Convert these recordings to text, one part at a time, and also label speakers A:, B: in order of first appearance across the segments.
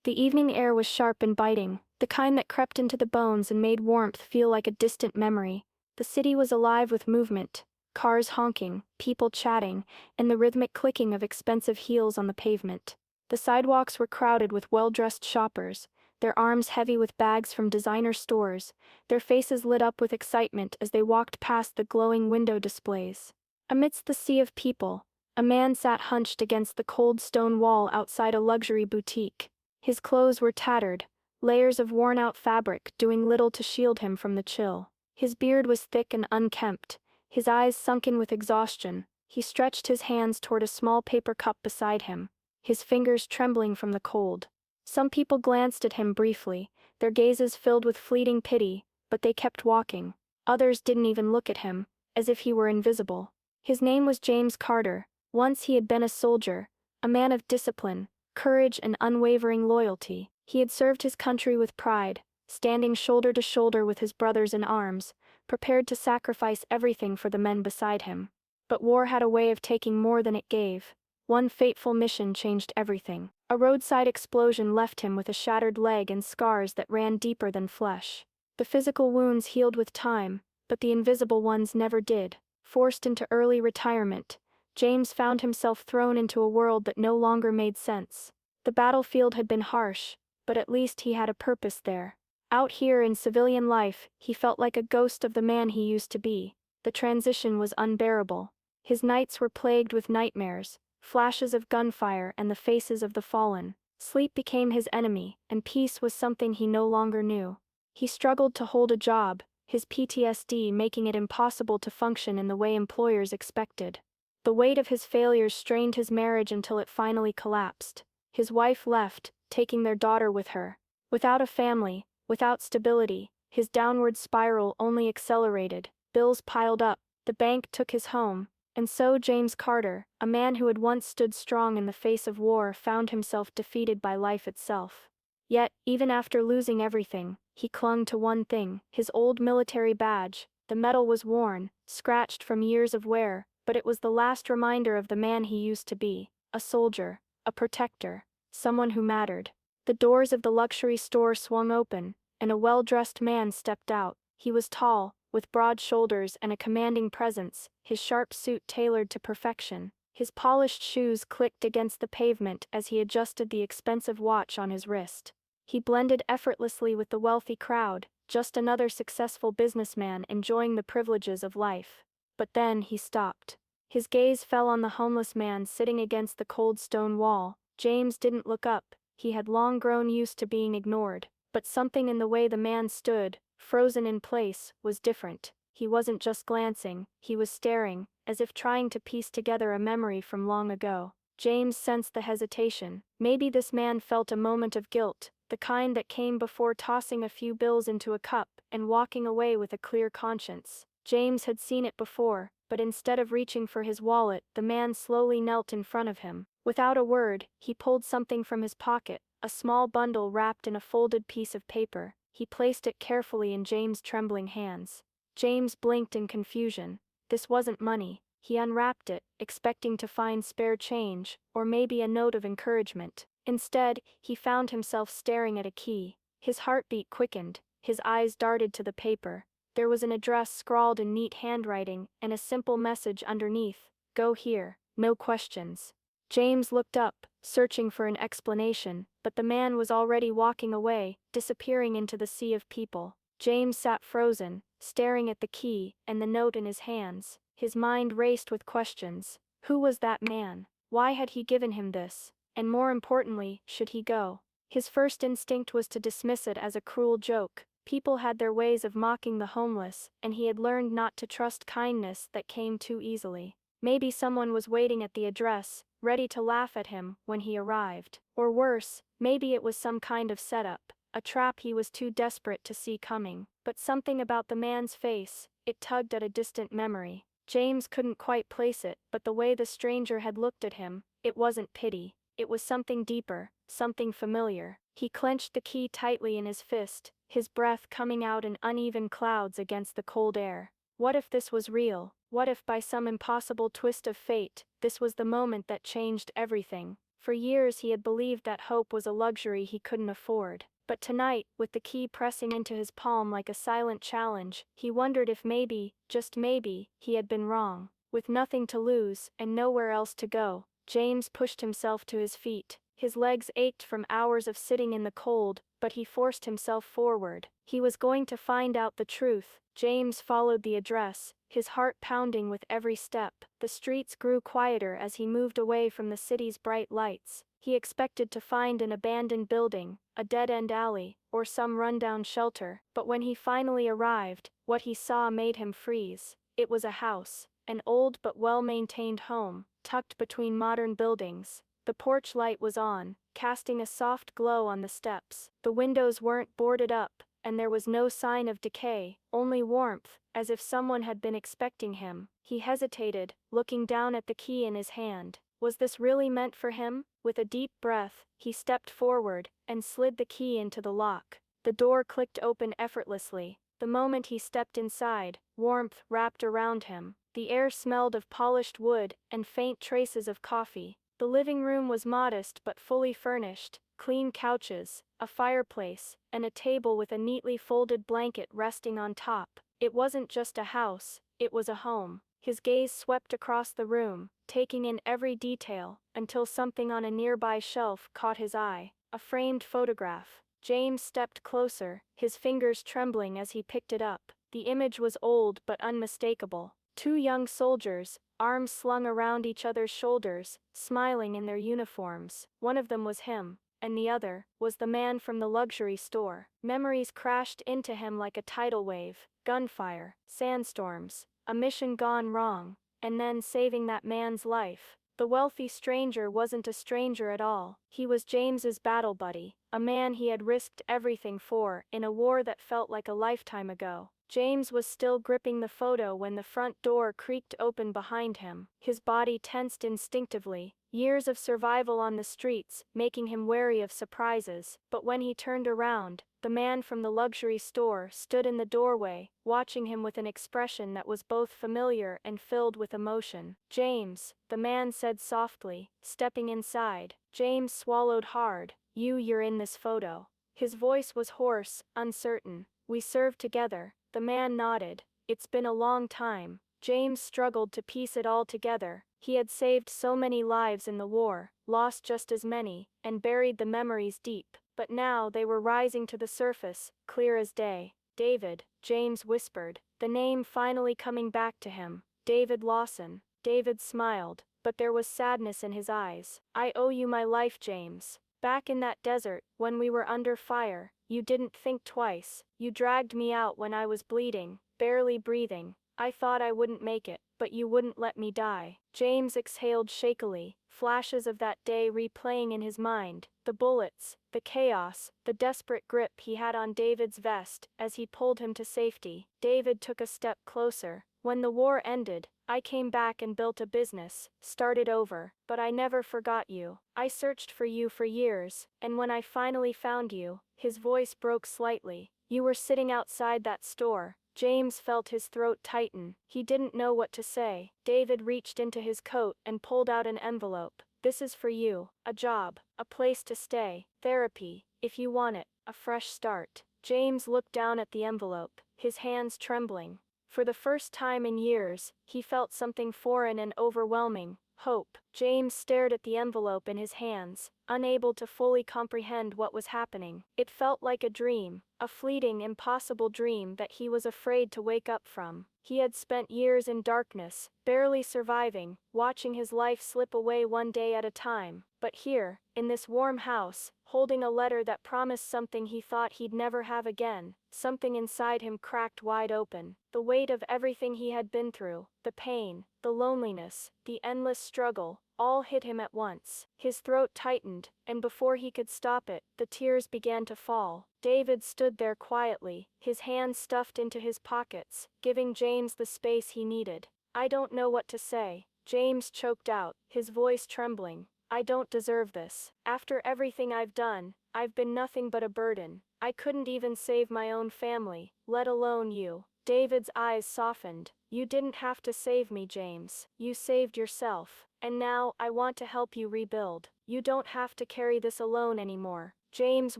A: The evening air was sharp and biting, the kind that crept into the bones and made warmth feel like a distant memory. The city was alive with movement, cars honking, people chatting, and the rhythmic clicking of expensive heels on the pavement. The sidewalks were crowded with well-dressed shoppers, their arms heavy with bags from designer stores, their faces lit up with excitement as they walked past the glowing window displays. Amidst the sea of people, a man sat hunched against the cold stone wall outside a luxury boutique. His clothes were tattered, layers of worn-out fabric doing little to shield him from the chill. His beard was thick and unkempt, his eyes sunken with exhaustion. He stretched his hands toward a small paper cup beside him, his fingers trembling from the cold. Some people glanced at him briefly, their gazes filled with fleeting pity, but they kept walking. Others didn't even look at him, as if he were invisible. His name was James Carter. Once he had been a soldier, a man of discipline, courage and unwavering loyalty. He had served his country with pride, standing shoulder to shoulder with his brothers in arms, prepared to sacrifice everything for the men beside him. But war had a way of taking more than it gave. One fateful mission changed everything. A roadside explosion left him with a shattered leg and scars that ran deeper than flesh. The physical wounds healed with time, but the invisible ones never did. Forced into early retirement, James found himself thrown into a world that no longer made sense. The battlefield had been harsh, but at least he had a purpose there. Out here in civilian life, he felt like a ghost of the man he used to be. The transition was unbearable. His nights were plagued with nightmares, flashes of gunfire and the faces of the fallen. Sleep became his enemy, and peace was something he no longer knew. He struggled to hold a job, his PTSD making it impossible to function in the way employers expected. The weight of his failures strained his marriage until it finally collapsed. His wife left, taking their daughter with her. Without a family, without stability, his downward spiral only accelerated. Bills piled up, the bank took his home, and so James Carter, a man who had once stood strong in the face of war, found himself defeated by life itself. Yet, even after losing everything, he clung to one thing, his old military badge. The metal was worn, scratched from years of wear, but it was the last reminder of the man he used to be, a soldier, a protector, someone who mattered. The doors of the luxury store swung open, and a well-dressed man stepped out. He was tall, with broad shoulders and a commanding presence, his sharp suit tailored to perfection. His polished shoes clicked against the pavement as he adjusted the expensive watch on his wrist. He blended effortlessly with the wealthy crowd, just another successful businessman enjoying the privileges of life. But then he stopped. His gaze fell on the homeless man sitting against the cold stone wall. James didn't look up. He had long grown used to being ignored. But something in the way the man stood, frozen in place, was different. He wasn't just glancing, he was staring, as if trying to piece together a memory from long ago. James sensed the hesitation. Maybe this man felt a moment of guilt, the kind that came before tossing a few bills into a cup and walking away with a clear conscience. James had seen it before, but instead of reaching for his wallet, the man slowly knelt in front of him. Without a word, he pulled something from his pocket, a small bundle wrapped in a folded piece of paper. He placed it carefully in James' trembling hands. James blinked in confusion. This wasn't money. He unwrapped it, expecting to find spare change, or maybe a note of encouragement. Instead, he found himself staring at a key. His heartbeat quickened, his eyes darted to the paper. There was an address scrawled in neat handwriting, and a simple message underneath: "Go here, no questions." James looked up, searching for an explanation, but the man was already walking away, disappearing into the sea of people. James sat frozen, staring at the key and the note in his hands. His mind raced with questions. Who was that man? Why had he given him this? And more importantly, should he go? His first instinct was to dismiss it as a cruel joke. People had their ways of mocking the homeless, and he had learned not to trust kindness that came too easily. Maybe someone was waiting at the address, ready to laugh at him when he arrived. Or worse, maybe it was some kind of setup, a trap he was too desperate to see coming. But something about the man's face, it tugged at a distant memory. James couldn't quite place it, but the way the stranger had looked at him, it wasn't pity. It was something deeper, something familiar. He clenched the key tightly in his fist, his breath coming out in uneven clouds against the cold air. What if this was real? What if by some impossible twist of fate, this was the moment that changed everything? For years he had believed that hope was a luxury he couldn't afford. But tonight, with the key pressing into his palm like a silent challenge, he wondered if maybe, just maybe, he had been wrong. With nothing to lose, and nowhere else to go, James pushed himself to his feet. His legs ached from hours of sitting in the cold, but he forced himself forward. He was going to find out the truth. James followed the address, his heart pounding with every step. The streets grew quieter as he moved away from the city's bright lights. He expected to find an abandoned building, a dead-end alley, or some rundown shelter, but when he finally arrived, what he saw made him freeze. It was a house, an old but well-maintained home, tucked between modern buildings. The porch light was on, casting a soft glow on the steps. The windows weren't boarded up, and there was no sign of decay, only warmth, as if someone had been expecting him. He hesitated, looking down at the key in his hand. Was this really meant for him? With a deep breath, he stepped forward and slid the key into the lock. The door clicked open effortlessly. The moment he stepped inside, warmth wrapped around him. The air smelled of polished wood and faint traces of coffee. The living room was modest but fully furnished. Clean couches, a fireplace, and a table with a neatly folded blanket resting on top. It wasn't just a house, it was a home. His gaze swept across the room, taking in every detail, until something on a nearby shelf caught his eye. A framed photograph. James stepped closer, his fingers trembling as he picked it up. The image was old but unmistakable. Two young soldiers, arms slung around each other's shoulders, smiling in their uniforms. One of them was him, and the other was the man from the luxury store. Memories crashed into him like a tidal wave. Gunfire, sandstorms, a mission gone wrong, and then saving that man's life. The wealthy stranger wasn't a stranger at all. He was James's battle buddy, a man he had risked everything for in a war that felt like a lifetime ago. James was still gripping the photo when the front door creaked open behind him. His body tensed instinctively, years of survival on the streets making him wary of surprises. But when he turned around, the man from the luxury store stood in the doorway, watching him with an expression that was both familiar and filled with emotion. "James," the man said softly, stepping inside. James swallowed hard. You're in this photo." His voice was hoarse, uncertain. "We served together." The man nodded. "It's been a long time." James struggled to piece it all together. He had saved so many lives in the war, lost just as many, and buried the memories deep. But now they were rising to the surface, clear as day. "David," James whispered, the name finally coming back to him. "David Lawson." David smiled, but there was sadness in his eyes. "I owe you my life, James. Back in that desert, when we were under fire, you didn't think twice. You dragged me out when I was bleeding, barely breathing. I thought I wouldn't make it, but you wouldn't let me die." James exhaled shakily, flashes of that day replaying in his mind. The bullets, the chaos, the desperate grip he had on David's vest as he pulled him to safety. David took a step closer. "When the war ended, I came back and built a business, started over, but I never forgot you. I searched for you for years, and when I finally found you," his voice broke slightly, "you were sitting outside that store." James felt his throat tighten. He didn't know what to say. David reached into his coat and pulled out an envelope. "This is for you. A job, a place to stay, therapy, if you want it, a fresh start." James looked down at the envelope, his hands trembling. For the first time in years, he felt something foreign and overwhelming: hope. James stared at the envelope in his hands, unable to fully comprehend what was happening. It felt like a dream, a fleeting, impossible dream that he was afraid to wake up from. He had spent years in darkness, barely surviving, watching his life slip away one day at a time. But here, in this warm house, holding a letter that promised something he thought he'd never have again, something inside him cracked wide open. The weight of everything he had been through, the pain, the loneliness, the endless struggle, all hit him at once. His throat tightened, and before he could stop it, the tears began to fall. David stood there quietly, his hands stuffed into his pockets, giving James the space he needed. "I don't know what to say," James choked out, his voice trembling. "I don't deserve this. After everything I've done, I've been nothing but a burden. I couldn't even save my own family, let alone you." David's eyes softened. You didn't have to save me, James. You saved yourself. And now, I want to help you rebuild. You don't have to carry this alone anymore. James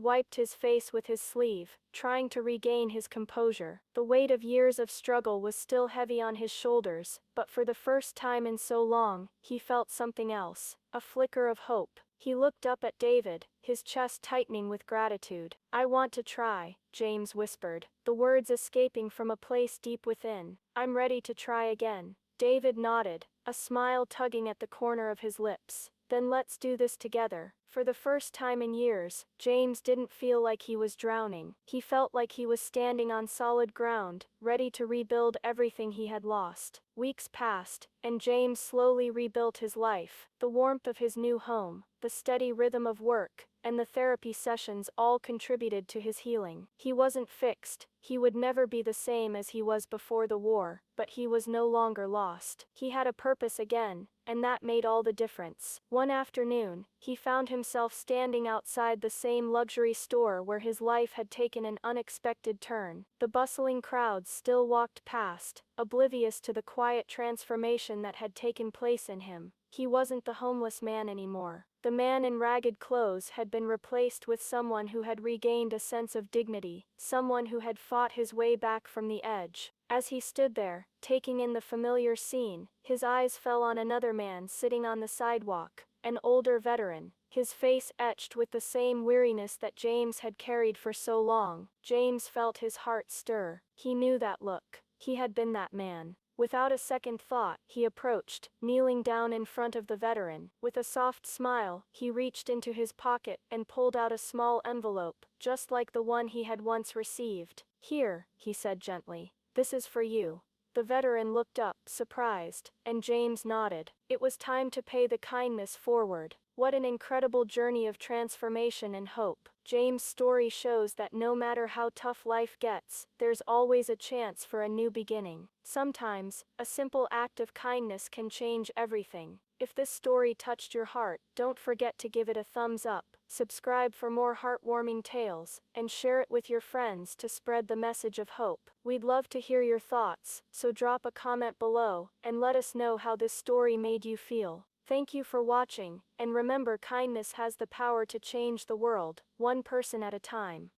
A: wiped his face with his sleeve, trying to regain his composure. The weight of years of struggle was still heavy on his shoulders, but for the first time in so long, he felt something else, a flicker of hope. He looked up at David, his chest tightening with gratitude. I want to try, James whispered, the words escaping from a place deep within. I'm ready to try again. David nodded, a smile tugging at the corner of his lips. Then let's do this together. For the first time in years, James didn't feel like he was drowning. He felt like he was standing on solid ground, ready to rebuild everything he had lost. Weeks passed, and James slowly rebuilt his life. The warmth of his new home, the steady rhythm of work, and the therapy sessions all contributed to his healing. He wasn't fixed. He would never be the same as he was before the war, but he was no longer lost. He had a purpose again, and that made all the difference. One afternoon, he found himself standing outside the same luxury store where his life had taken an unexpected turn. The bustling crowds still walked past, oblivious to the quiet transformation that had taken place in him. He wasn't the homeless man anymore. The man in ragged clothes had been replaced with someone who had regained a sense of dignity, someone who had fought his way back from the edge. As he stood there, taking in the familiar scene, his eyes fell on another man sitting on the sidewalk, an older veteran, his face etched with the same weariness that James had carried for so long. James felt his heart stir. He knew that look. He had been that man. Without a second thought, he approached, kneeling down in front of the veteran. With a soft smile, he reached into his pocket and pulled out a small envelope, just like the one he had once received. Here, he said gently. This is for you. The veteran looked up, surprised, and James nodded. It was time to pay the kindness forward. What an incredible journey of transformation and hope. James' story shows that no matter how tough life gets, there's always a chance for a new beginning. Sometimes, a simple act of kindness can change everything. If this story touched your heart, don't forget to give it a thumbs up, subscribe for more heartwarming tales, and share it with your friends to spread the message of hope. We'd love to hear your thoughts, so drop a comment below, and let us know how this story made you feel. Thank you for watching, and remember, kindness has the power to change the world, one person at a time.